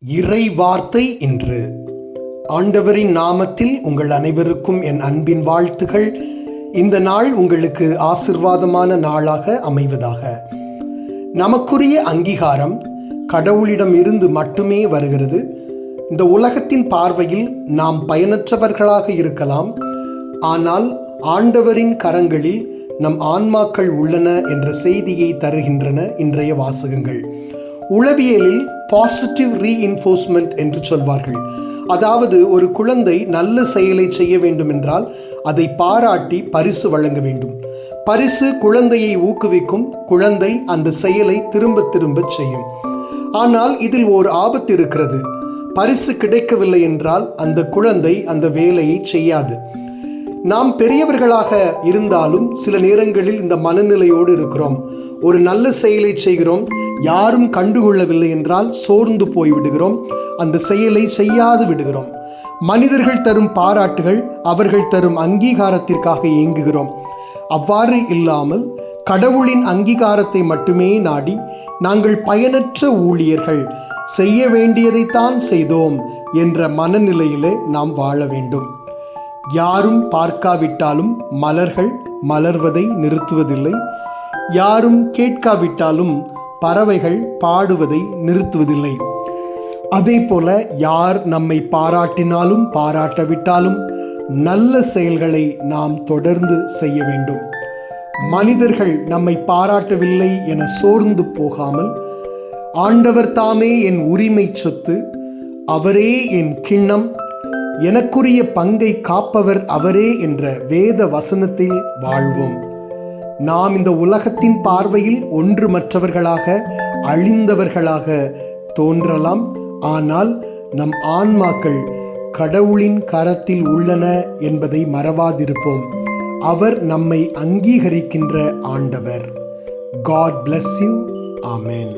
இறை வார்த்தை இன்று. ஆண்டவரின் நாமத்தில் உங்கள் அனைவருக்கும் என் அன்பின் வாழ்த்துகள். இந்த நாள் உங்களுக்கு ஆசிர்வாதமான நாளாக அமைவதாக. நமக்குரிய அங்கீகாரம் கடவுளிடம் இருந்து மட்டுமே வருகிறது. இந்த உலகத்தின் பார்வையில் நாம் பயனற்றவர்களாக இருக்கலாம். ஆனால் ஆண்டவரின் கரங்களில் நம் ஆன்மாக்கள் உள்ளன என்ற செய்தியை தருகின்றன இன்றைய வாசகங்கள். உளவியலில் பாசிட்டிவ் ரீஇன்ஃபோர்ஸ்மெண்ட் என்று சொல்வார்கள். அதாவது ஒரு குழந்தை நல்ல செயலை செய்ய வேண்டும் என்றால் அதை பாராட்டி பரிசு வழங்க வேண்டும். பரிசு குழந்தையை ஊக்குவிக்கும். குழந்தை அந்த செயலை திரும்ப திரும்ப செய்யும். ஆனால் இதில் ஒரு ஆபத்து இருக்கிறது. பரிசு கிடைக்கவில்லை என்றால் அந்த குழந்தை அந்த வேலையை செய்யாது. நாம் பெரியவர்களாக இருந்தாலும் சில நேரங்களில் இந்த மனநிலையோடு இருக்கிறோம். ஒரு நல்ல செயலை செய்கிறோம், யாரும் கண்டுகொள்ளவில்லை என்றால் சோர்ந்து போய்விடுகிறோம், அந்த செயலை செய்யாது விடுகிறோம். மனிதர்கள் தரும் பாராட்டுகள், அவர்கள் தரும் அங்கீகாரத்திற்காக ஏங்குகிறோம். அவ்வாறு இல்லாமல் கடவுளின் அங்கீகாரத்தை மட்டுமே நாடி நாங்கள் பயனற்ற ஊழியர்கள், செய்ய வேண்டியதைத்தான் செய்தோம் என்ற மனநிலையிலே நாம் வாழ வேண்டும். யாரும் பார்க்காவிட்டாலும் மலர்கள் மலர்வதை நிறுத்துவதில்லை. யாரும் கேட்காவிட்டாலும் பறவைகள் பாடுவதை நிறுத்துவதில்லை. அதே போல யார் நம்மை பாராட்டினாலும் பாராட்டவிட்டாலும் நல்ல செயல்களை நாம் தொடர்ந்து செய்ய வேண்டும். மனிதர்கள் நம்மை பாராட்டவில்லை என சோர்ந்து போகாமல், ஆண்டவர் தாமே என் உரிமை சொத்து, அவரே என் கிண்ணம், எனக்குரிய பங்கை காப்பவர் அவரே என்ற வேத வசனத்தில் வாழ்வோம். நாம் இந்த உலகத்தின் பார்வையில் ஒன்றுமற்றவர்களாக, அழிந்தவர்களாக தோன்றலாம். ஆனால் நம் ஆன்மாக்கள் கடவுளின் கரத்தில் உள்ளன என்பதை மறவாதிருப்போம். அவர் நம்மை அங்கீகரிக்கின்ற ஆண்டவர். God bless you. Amen.